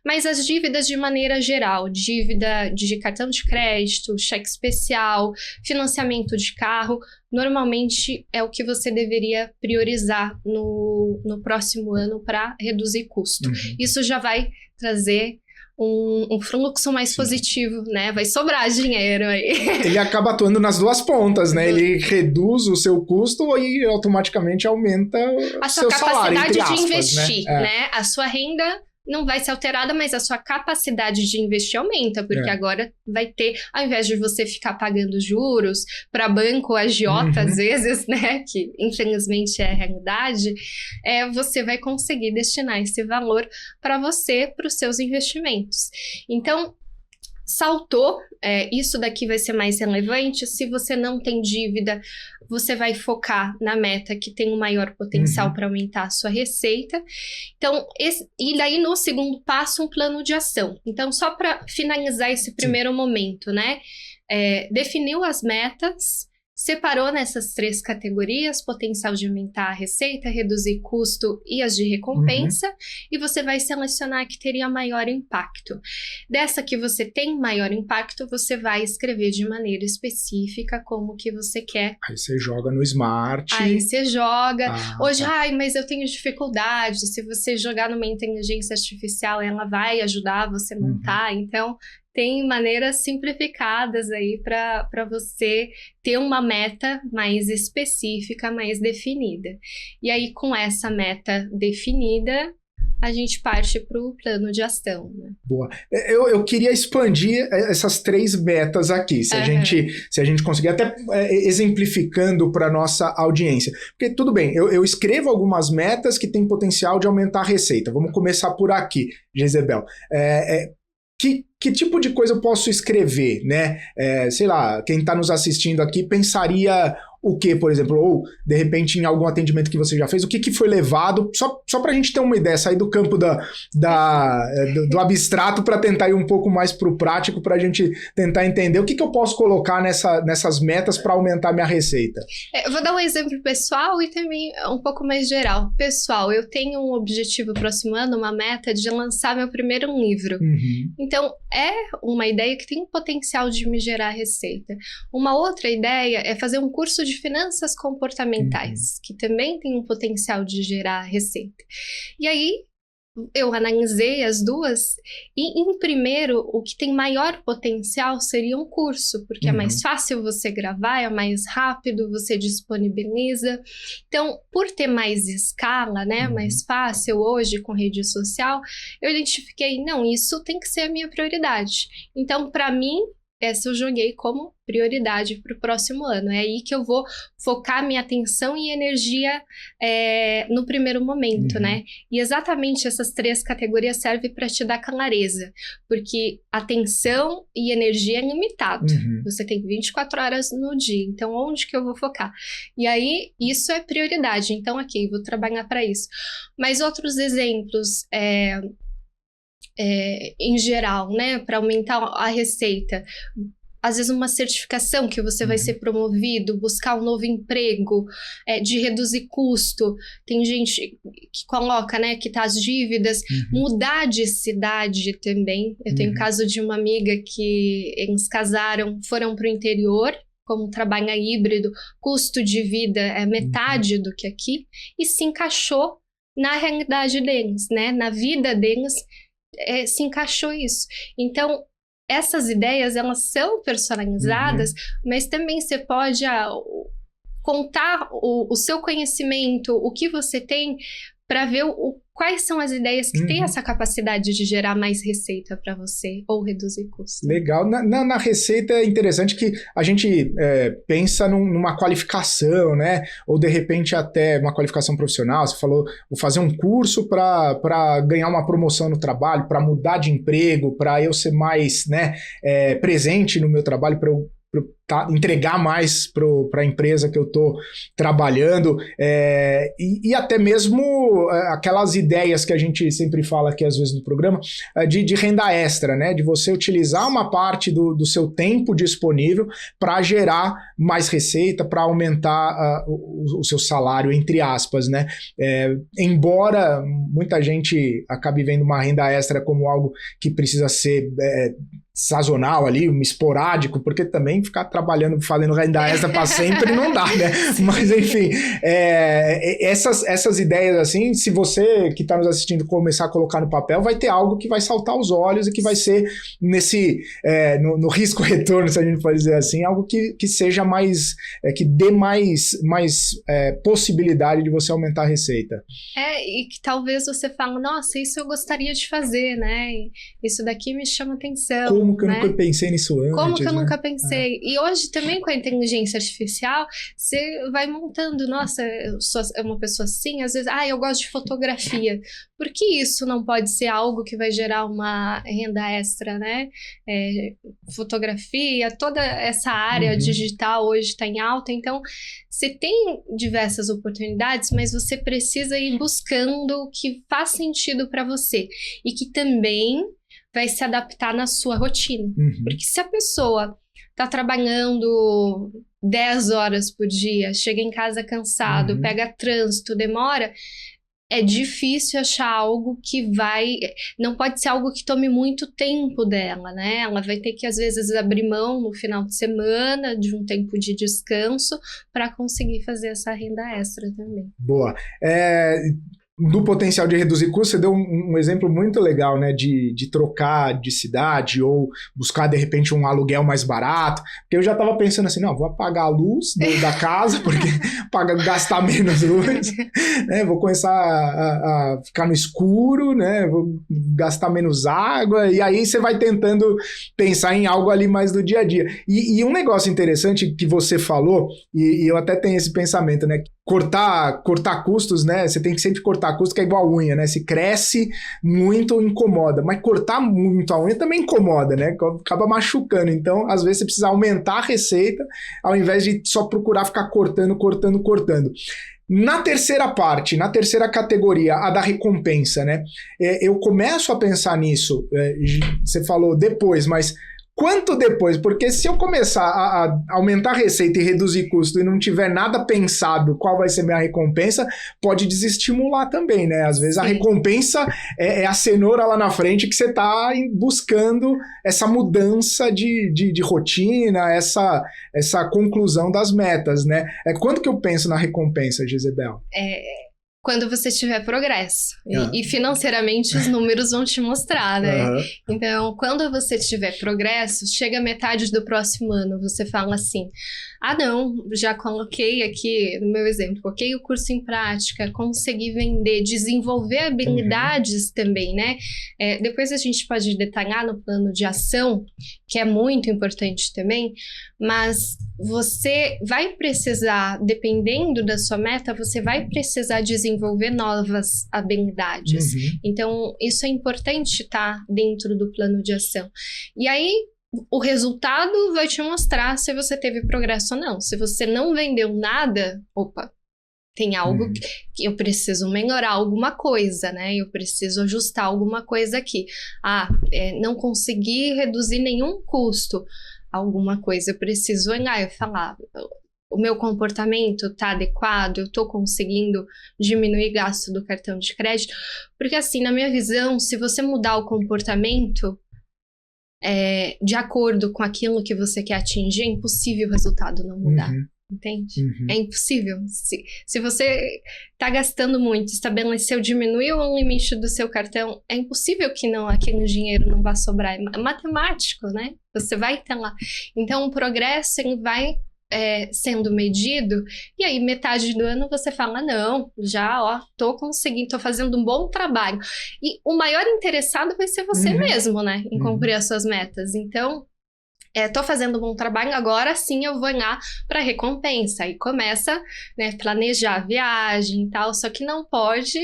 Mas as dívidas de maneira geral, dívida de cartão de crédito, cheque especial, financiamento de carro, normalmente é o que você deveria priorizar no próximo ano para reduzir custo. Isso já vai trazer um fluxo mais positivo, né? Vai sobrar dinheiro aí. Ele acaba atuando nas duas pontas, né? Ele reduz o seu custo e automaticamente aumenta o seu salário, entre aspas, a sua capacidade de investir, né? A sua renda não vai ser alterada, mas a sua capacidade de investir aumenta, porque agora vai ter, ao invés de você ficar pagando juros para banco agiota, às vezes, né, que infelizmente é a realidade, você vai conseguir destinar esse valor para você, para os seus investimentos. Então, saltou, isso daqui vai ser mais relevante. Se você não tem dívida, você vai focar na meta que tem o maior potencial para aumentar a sua receita. Então, e daí no segundo passo, um plano de ação. Então, só para finalizar esse primeiro momento, né? Definiu as metas, separou nessas três categorias, potencial de aumentar a receita, reduzir custo e as de recompensa, e você vai selecionar a que teria maior impacto. Dessa que você tem maior impacto, você vai escrever de maneira específica como que você quer. Aí você joga no Smart. Aí você joga. Hoje, mas eu tenho dificuldade. Se você jogar numa inteligência artificial, ela vai ajudar você a montar. Então, tem maneiras simplificadas aí para você ter uma meta mais específica, mais definida. E aí, com essa meta definida, a gente parte para o plano de ação, né? Boa. Eu queria expandir essas três metas aqui, se a gente conseguir, até exemplificando para nossa audiência. Porque tudo bem, eu escrevo algumas metas que têm potencial de aumentar a receita. Vamos começar por aqui, Jezebel. Que tipo de coisa eu posso escrever, né? Sei lá, quem está nos assistindo aqui pensaria, o que, por exemplo? Ou, de repente, em algum atendimento que você já fez, o que foi levado? Só para a gente ter uma ideia, sair do campo do abstrato para tentar ir um pouco mais para o prático, para a gente tentar entender o que eu posso colocar nessas metas para aumentar minha receita. Eu vou dar um exemplo pessoal e também um pouco mais geral. Pessoal, eu tenho um objetivo próximo ano, uma meta de lançar meu primeiro livro. Então, é uma ideia que tem um potencial de me gerar receita. Uma outra ideia é fazer um curso de finanças comportamentais, que também tem um potencial de gerar receita. E aí, eu analisei as duas e, em primeiro, o que tem maior potencial seria um curso, porque é mais fácil você gravar, é mais rápido, você disponibiliza. Então, por ter mais escala, né, mais fácil hoje com rede social, eu identifiquei, não, isso tem que ser a minha prioridade. Então, para mim, essa eu joguei como prioridade para o próximo ano. É aí que eu vou focar minha atenção e energia no primeiro momento, né? E exatamente essas 3 categorias servem para te dar clareza, porque atenção e energia é limitado. Você tem 24 horas no dia, então onde que eu vou focar? E aí, isso é prioridade. Então, ok, vou trabalhar para isso. Mas outros exemplos... em geral, né, para aumentar a receita, às vezes uma certificação que você vai ser promovido, buscar um novo emprego, de reduzir custo, tem gente que coloca, né, quitar as dívidas, mudar de cidade também. Eu tenho o caso de uma amiga que eles casaram, foram para o interior, como trabalha híbrido, custo de vida é metade do que aqui, e se encaixou na realidade deles, né, na vida deles, se encaixou isso. Então, essas ideias, elas são personalizadas, mas também você pode contar o seu conhecimento, o que você tem, para ver quais são as ideias que têm essa capacidade de gerar mais receita para você ou reduzir custos. Legal. Na receita é interessante que a gente pensa numa qualificação, né? Ou de repente até uma qualificação profissional. Você falou, vou fazer um curso para ganhar uma promoção no trabalho, para mudar de emprego, para eu ser mais, né, presente no meu trabalho, para eu entregar mais para a empresa que eu estou trabalhando, e até mesmo aquelas ideias que a gente sempre fala aqui às vezes no programa, de renda extra, né? De você utilizar uma parte do seu tempo disponível para gerar mais receita, para aumentar o seu salário, entre aspas, né? Embora muita gente acabe vendo uma renda extra como algo que precisa ser sazonal ali, esporádico, porque também ficar trabalhando, fazendo renda extra para sempre não dá, né? Mas enfim, essas ideias assim, se você que está nos assistindo começar a colocar no papel, vai ter algo que vai saltar os olhos e que vai ser no risco-retorno, se a gente pode dizer assim, algo que seja mais, que dê mais possibilidade de você aumentar a receita. E que talvez você fale, nossa, isso eu gostaria de fazer, né? Isso daqui me chama atenção. Como que eu nunca pensei nisso antes? Como que eu nunca pensei? E hoje também com a inteligência artificial, você vai montando, nossa, eu sou uma pessoa assim, às vezes, eu gosto de fotografia. Por que isso não pode ser algo que vai gerar uma renda extra, né? Fotografia, toda essa área digital hoje está em alta, então você tem diversas oportunidades, mas você precisa ir buscando o que faz sentido para você e que também vai se adaptar na sua rotina. Porque se a pessoa está trabalhando 10 horas por dia, chega em casa cansado, pega trânsito, demora, é difícil achar algo que não pode ser algo que tome muito tempo dela, né? Ela vai ter que, às vezes, abrir mão no final de semana de um tempo de descanso para conseguir fazer essa renda extra também. Boa. Do potencial de reduzir custos, você deu um exemplo muito legal, né, de trocar de cidade ou buscar, de repente, um aluguel mais barato, porque eu já estava pensando assim, não, vou apagar a luz da casa, porque gastar menos luz, né, vou começar a ficar no escuro, né, vou gastar menos água, e aí você vai tentando pensar em algo ali mais do dia a dia. E um negócio interessante que você falou, e eu até tenho esse pensamento, né, cortar custos, né? Você tem que sempre cortar custos, que é igual a unha, né? Se cresce muito, incomoda. Mas cortar muito a unha também incomoda, né? Acaba machucando. Então, às vezes, você precisa aumentar a receita, ao invés de só procurar ficar cortando. Na terceira parte, na terceira categoria, a da recompensa, né? Eu começo a pensar nisso, você falou depois, mas quanto depois? Porque se eu começar a aumentar a receita e reduzir custo e não tiver nada pensado qual vai ser minha recompensa, pode desestimular também, né? Às vezes a recompensa é a cenoura lá na frente que você está buscando essa mudança de rotina, essa conclusão das metas, né? Quando que eu penso na recompensa, Jezebel? Quando você tiver progresso. E financeiramente os números vão te mostrar, né? Então, quando você tiver progresso, chega a metade do próximo ano, você fala assim, não, já coloquei aqui, no meu exemplo, coloquei o curso em prática, consegui vender, desenvolver habilidades também, né? Depois a gente pode detalhar no plano de ação, que é muito importante também, mas você vai precisar, dependendo da sua meta, você vai precisar desenvolver novas habilidades. Então, isso é importante estar dentro do plano de ação. E aí, o resultado vai te mostrar se você teve progresso ou não. Se você não vendeu nada, tem algo que eu preciso melhorar alguma coisa, né? Eu preciso ajustar alguma coisa aqui. Não consegui reduzir nenhum custo. Alguma coisa eu preciso olhar e falar, o meu comportamento está adequado, eu estou conseguindo diminuir gasto do cartão de crédito, porque assim, na minha visão, se você mudar o comportamento de acordo com aquilo que você quer atingir, é impossível o resultado não mudar. Entende? É impossível. Se você está gastando muito, estabeleceu, diminuiu o limite do seu cartão, é impossível que aquele dinheiro não vá sobrar. É matemático, né? Você vai estar lá. Então, o progresso ele vai sendo medido, e aí metade do ano você fala, não, já, tô conseguindo, tô fazendo um bom trabalho. E o maior interessado vai ser você mesmo, né? Em cumprir as suas metas. Então, tô fazendo um bom trabalho, agora sim eu vou lá para recompensa. Aí começa, né, planejar a viagem e tal, só que não pode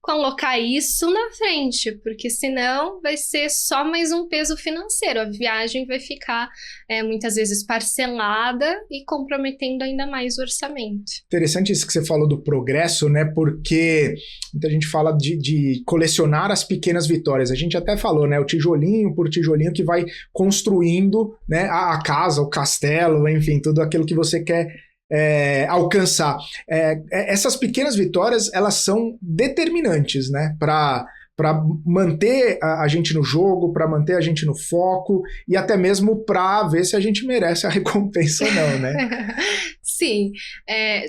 colocar isso na frente, porque senão vai ser só mais um peso financeiro. A viagem vai ficar muitas vezes parcelada e comprometendo ainda mais o orçamento. Interessante isso que você falou do progresso, né? Porque muita gente fala de colecionar as pequenas vitórias. A gente até falou, né? O tijolinho por tijolinho que vai construindo, né, a casa, o castelo, enfim, tudo aquilo que você quer alcançar. Essas pequenas vitórias, elas são determinantes, né, para manter a gente no jogo, para manter a gente no foco e até mesmo para ver se a gente merece a recompensa ou não, né? Sim,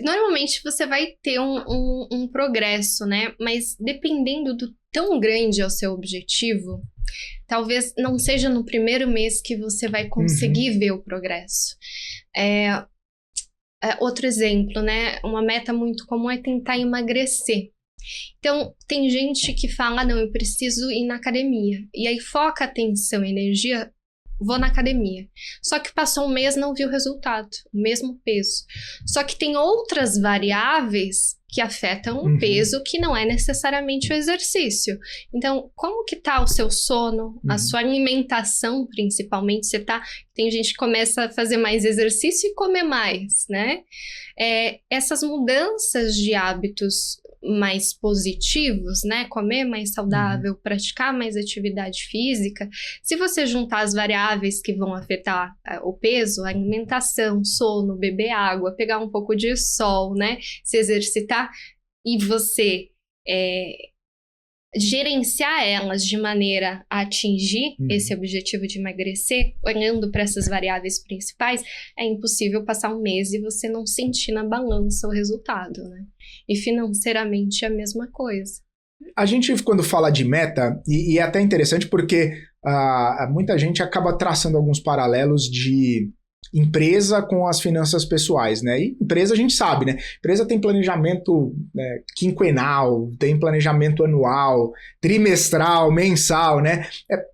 normalmente você vai ter um progresso, né, mas dependendo do tão grande é o seu objetivo, talvez não seja no primeiro mês que você vai conseguir ver o progresso. Outro exemplo, né? Uma meta muito comum é tentar emagrecer. Então, tem gente que fala, não, eu preciso ir na academia. E aí foca atenção e energia, vou na academia. Só que passou um mês, não viu o resultado, o mesmo peso. Só que tem outras variáveis que afetam o peso, que não é necessariamente o exercício. Então, como que tá o seu sono, a sua alimentação, principalmente? Tem gente que começa a fazer mais exercício e comer mais, né? Essas mudanças de hábitos mais positivos, né? Comer mais saudável, praticar mais atividade física. Se você juntar as variáveis que vão afetar o peso, a alimentação, sono, beber água, pegar um pouco de sol, né? Se exercitar e você gerenciar elas de maneira a atingir esse objetivo de emagrecer, olhando para essas variáveis principais, é impossível passar um mês e você não sentir na balança o resultado, né? E financeiramente é a mesma coisa. A gente, quando fala de meta, e é até interessante porque muita gente acaba traçando alguns paralelos de empresa com as finanças pessoais, né? E empresa a gente sabe, né? Empresa tem planejamento, né, quinquenal, tem planejamento anual, trimestral, mensal, né?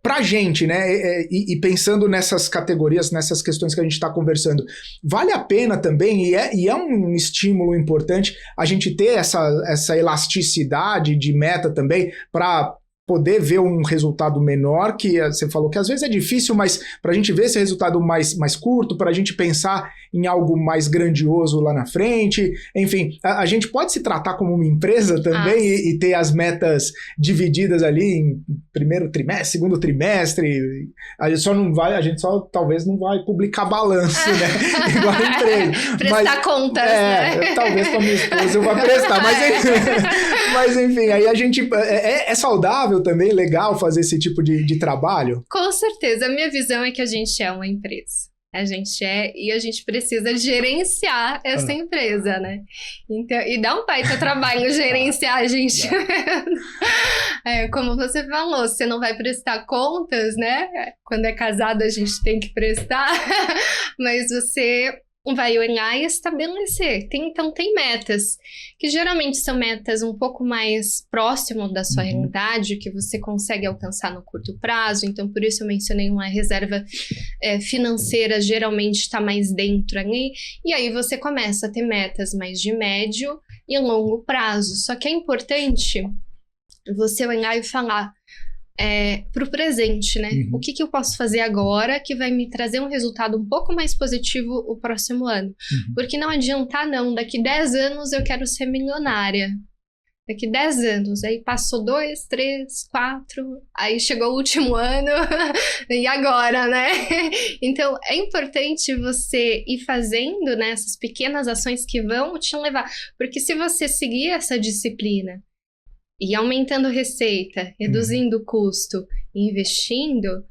Pra gente, né? E pensando nessas categorias, nessas questões que a gente está conversando, vale a pena também, e é um estímulo importante a gente ter essa elasticidade de meta também para poder ver um resultado menor, que você falou que às vezes é difícil, mas para a gente ver esse resultado mais curto, para a gente pensar em algo mais grandioso lá na frente, enfim, a gente pode se tratar como uma empresa também e ter as metas divididas ali em primeiro trimestre, segundo trimestre, a gente só talvez não vai publicar balanço, né? Igual a empresa. Prestar contas, né? Talvez para minha esposa eu vá prestar, mas enfim, aí a gente, é saudável também, legal fazer esse tipo de trabalho? Com certeza, a minha visão é que a gente é uma empresa. A gente e a gente precisa gerenciar essa empresa, né? Então, e dá um baita trabalho gerenciar a gente. Como você falou, você não vai prestar contas, né? Quando é casado a gente tem que prestar, mas você vai olhar e estabelecer. Então, tem metas, que geralmente são metas um pouco mais próximo da sua realidade, que você consegue alcançar no curto prazo. Então, por isso eu mencionei uma reserva financeira, geralmente está mais dentro ali. E aí você começa a ter metas mais de médio e longo prazo. Só que é importante você olhar e falar para o presente, né? O que eu posso fazer agora que vai me trazer um resultado um pouco mais positivo o próximo ano? Porque não adianta, daqui 10 anos eu quero ser milionária. Daqui 10 anos, aí passou 2, 3, 4, aí chegou o último ano, e agora, né? Então, é importante você ir fazendo, né, essas pequenas ações que vão te levar. Porque se você seguir essa disciplina, e aumentando receita, reduzindo o custo, investindo,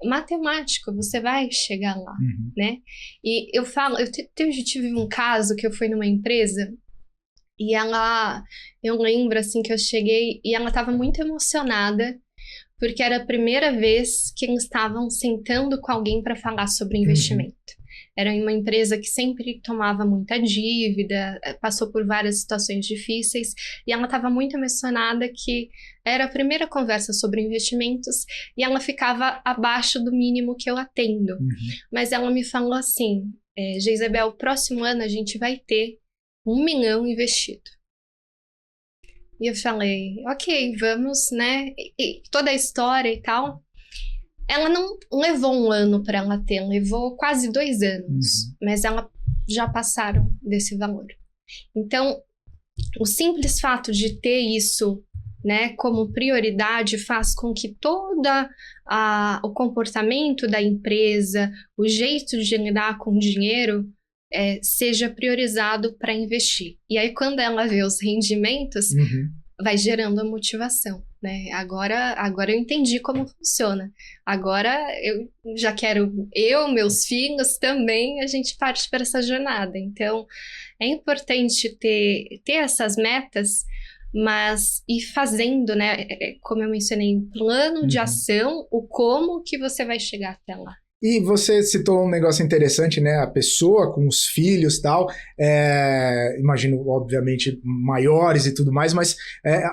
matemático, você vai chegar lá, né? E eu falo, eu tive um caso que eu fui numa empresa e eu lembro assim que eu cheguei e ela estava muito emocionada porque era a primeira vez que eles estavam sentando com alguém para falar sobre investimento. Era uma empresa que sempre tomava muita dívida, passou por várias situações difíceis, e ela estava muito emocionada que era a primeira conversa sobre investimentos, e ela ficava abaixo do mínimo que eu atendo. Mas ela me falou assim, Geisabel, próximo ano a gente vai ter 1 milhão investido. E eu falei, ok, vamos, né? E toda a história e tal. Ela não levou 1 ano para ela ter, levou quase 2 anos, mas ela já passaram desse valor. Então, o simples fato de ter isso, né, como prioridade faz com que o comportamento da empresa, o jeito de lidar com o dinheiro seja priorizado para investir. E aí, quando ela vê os rendimentos, vai gerando a motivação, né? Agora eu entendi como funciona. Agora eu já quero, meus filhos também, a gente parte para essa jornada. Então, é importante ter essas metas, mas ir fazendo, né? Como eu mencionei, plano de ação, o como que você vai chegar até lá. E você citou um negócio interessante, né? A pessoa com os filhos e tal, imagino, obviamente, maiores e tudo mais, mas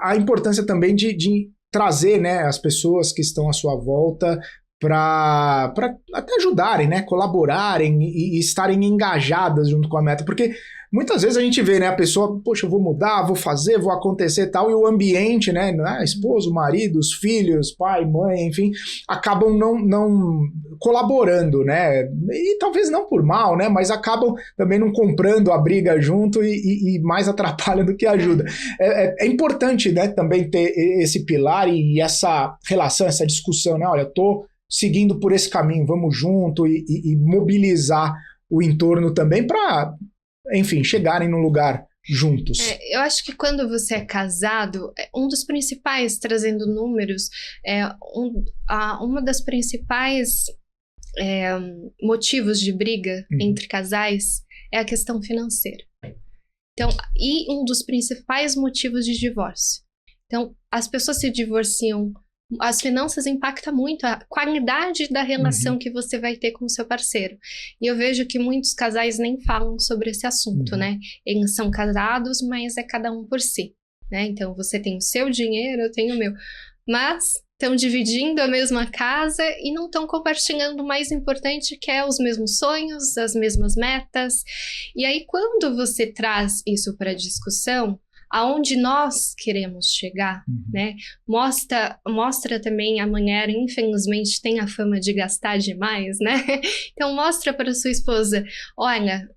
a importância também de trazer, né, as pessoas que estão à sua volta para até ajudarem, né? Colaborarem e estarem engajadas junto com a meta, porque muitas vezes a gente vê, né, a pessoa, poxa, eu vou mudar, vou fazer, vou acontecer e tal, e o ambiente, né, esposo, marido, os filhos, pai, mãe, enfim, acabam não colaborando, né, e talvez não por mal, né, mas acabam também não comprando a briga junto e mais atrapalha do que ajuda. É importante, né, também ter esse pilar e essa relação, essa discussão, né, olha, eu tô seguindo por esse caminho, vamos junto e mobilizar o entorno também para, enfim, chegarem num lugar juntos. Eu acho que quando você é casado, um dos principais, trazendo números, uma das principais motivos de briga entre casais é a questão financeira. Então, e um dos principais motivos de divórcio. Então, as pessoas se divorciam As finanças impactam muito a qualidade da relação que você vai ter com o seu parceiro. E eu vejo que muitos casais nem falam sobre esse assunto, né? Eles são casados, mas é cada um por si, né? Então, você tem o seu dinheiro, eu tenho o meu. Mas estão dividindo a mesma casa e não estão compartilhando o mais importante, que é os mesmos sonhos, as mesmas metas. E aí, quando você traz isso para a discussão, aonde nós queremos chegar, né? Mostra também, a mulher, infelizmente, tem a fama de gastar demais, né? Então, mostra para sua esposa, olha,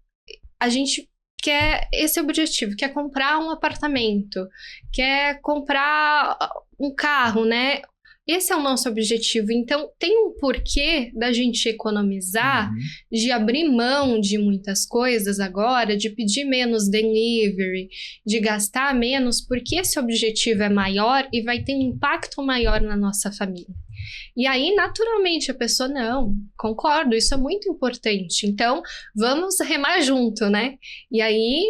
a gente quer esse objetivo, quer comprar um apartamento, quer comprar um carro, né? Esse é o nosso objetivo. Então, tem um porquê da gente economizar, de abrir mão de muitas coisas agora, de pedir menos delivery, de gastar menos, porque esse objetivo é maior e vai ter um impacto maior na nossa família. E aí, naturalmente, a pessoa, não, concordo, isso é muito importante. Então, vamos remar junto, né? E aí,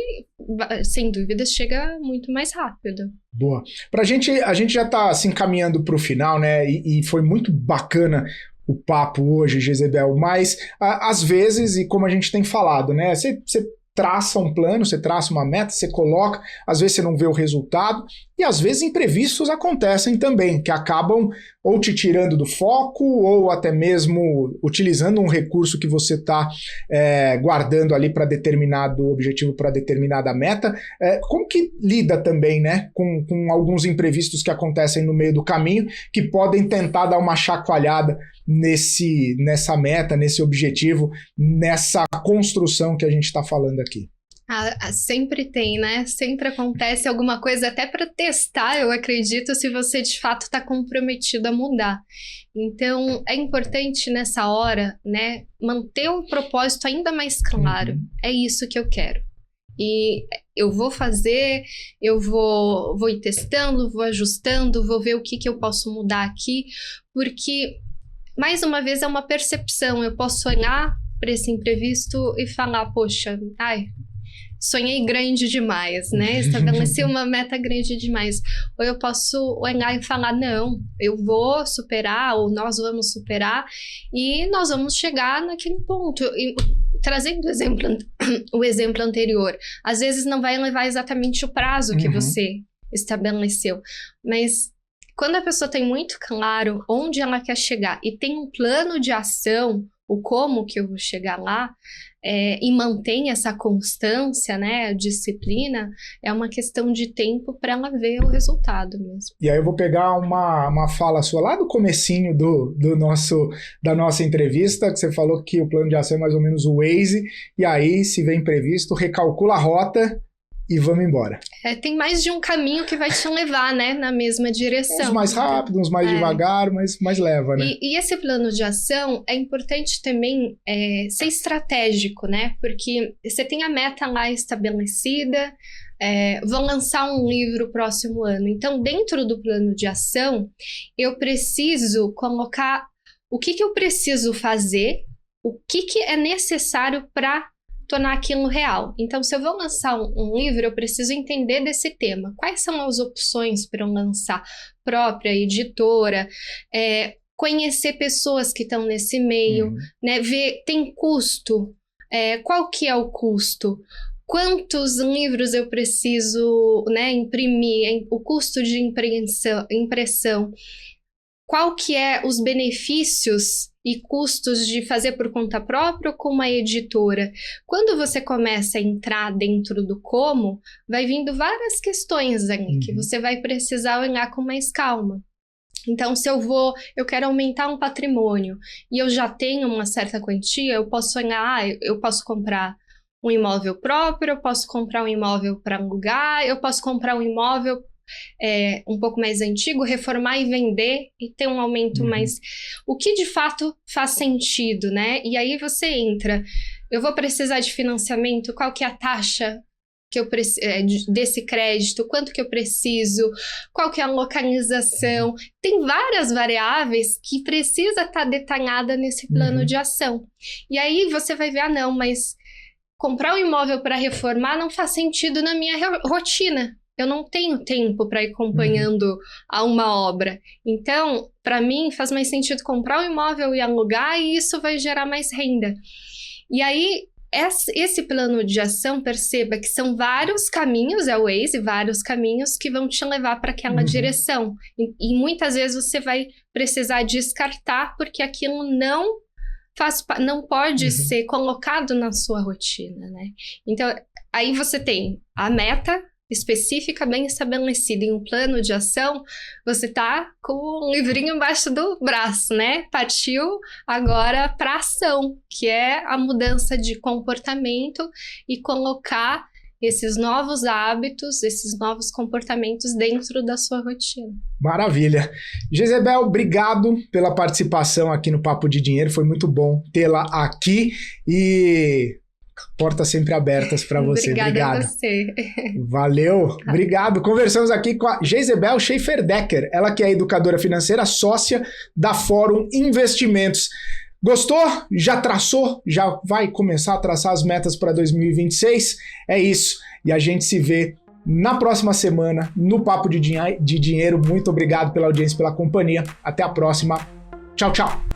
sem dúvida, chega muito mais rápido. Boa. A gente já está se encaminhando para o final, né? E foi muito bacana o papo hoje, Jezebel, mas às vezes, e como a gente tem falado, né? Você traça um plano, você traça uma meta, você coloca, às vezes você não vê o resultado, e às vezes imprevistos acontecem também, que acabam ou te tirando do foco, ou até mesmo utilizando um recurso que você está guardando ali para determinado objetivo, para determinada meta. Como que lida também, né, com alguns imprevistos que acontecem no meio do caminho, que podem tentar dar uma chacoalhada nessa meta, nesse objetivo, nessa construção que a gente está falando aqui? Sempre tem, né? Sempre acontece alguma coisa, até para testar, eu acredito, se você de fato está comprometido a mudar. Então, é importante nessa hora, né, manter o propósito ainda mais claro. É isso que eu quero. E eu vou fazer, eu vou ir testando, vou ajustando, vou ver o que eu posso mudar aqui, porque, mais uma vez, é uma percepção. Eu posso olhar para esse imprevisto e falar, poxa, sonhei grande demais, né? Estabeleci uma meta grande demais. Ou eu posso olhar e falar, não, eu vou superar, ou nós vamos superar, e nós vamos chegar naquele ponto. E, trazendo o exemplo anterior, às vezes não vai levar exatamente o prazo que você estabeleceu, mas quando a pessoa tem muito claro onde ela quer chegar e tem um plano de ação, o como que eu vou chegar lá, e mantém essa constância, né, a disciplina, é uma questão de tempo para ela ver o resultado mesmo. E aí eu vou pegar uma fala sua lá do comecinho da nossa entrevista, que você falou que o plano de ação é mais ou menos o Waze, e aí, se vem imprevisto, recalcula a rota e vamos embora. Tem mais de um caminho que vai te levar, né, na mesma direção. Uns mais rápido, uns mais devagar, mas leva, né? E esse plano de ação é importante também ser estratégico, né? Porque você tem a meta lá estabelecida, vou lançar um livro próximo ano. Então, dentro do plano de ação, eu preciso colocar o que eu preciso fazer, o que é necessário para tornar aquilo real. Então, se eu vou lançar um livro, eu preciso entender desse tema. Quais são as opções para eu lançar? Própria, editora, conhecer pessoas que estão nesse meio, né? Ver, tem custo? Qual que é o custo? Quantos livros eu preciso, né, imprimir? O custo de impressão? Qual que é os benefícios e custos de fazer por conta própria ou com uma editora? Quando você começa a entrar dentro do como, vai vindo várias questões ali que você vai precisar olhar com mais calma. Então, se eu quero aumentar um patrimônio e eu já tenho uma certa quantia, eu posso olhar, eu posso comprar um imóvel próprio, eu posso comprar um imóvel para alugar, eu posso comprar um imóvel um pouco mais antigo, reformar e vender e ter um aumento mais... O que de fato faz sentido, né? E aí você entra, eu vou precisar de financiamento, qual que é a taxa que eu desse crédito, quanto que eu preciso, qual que é a localização. Tem várias variáveis que precisa estar detalhada nesse plano de ação. E aí você vai ver, não, mas comprar um imóvel para reformar não faz sentido na minha rotina. eu não tenho tempo para ir acompanhando a uma obra. Então, para mim, faz mais sentido comprar um imóvel e alugar, e isso vai gerar mais renda. E aí, esse plano de ação, perceba que são vários caminhos, é o Waze, vários caminhos que vão te levar para aquela direção. E muitas vezes você vai precisar descartar, porque aquilo não pode ser colocado na sua rotina, né? Então, aí você tem a meta específica, bem estabelecida em um plano de ação, você tá com um livrinho embaixo do braço, né? Partiu agora para ação, que é a mudança de comportamento e colocar esses novos hábitos, esses novos comportamentos dentro da sua rotina. Maravilha. Jezebel, obrigado pela participação aqui no Papo de Dinheiro, foi muito bom tê-la aqui e portas sempre abertas para você. Obrigada a você. Valeu, obrigado. Conversamos aqui com a Jezebel Schaefer-Decker, ela que é educadora financeira, sócia da Fórum Investimentos. Gostou? Já traçou? Já vai começar a traçar as metas para 2026? É isso. E a gente se vê na próxima semana no Papo de Dinheiro. Muito obrigado pela audiência, pela companhia. Até a próxima. Tchau, tchau.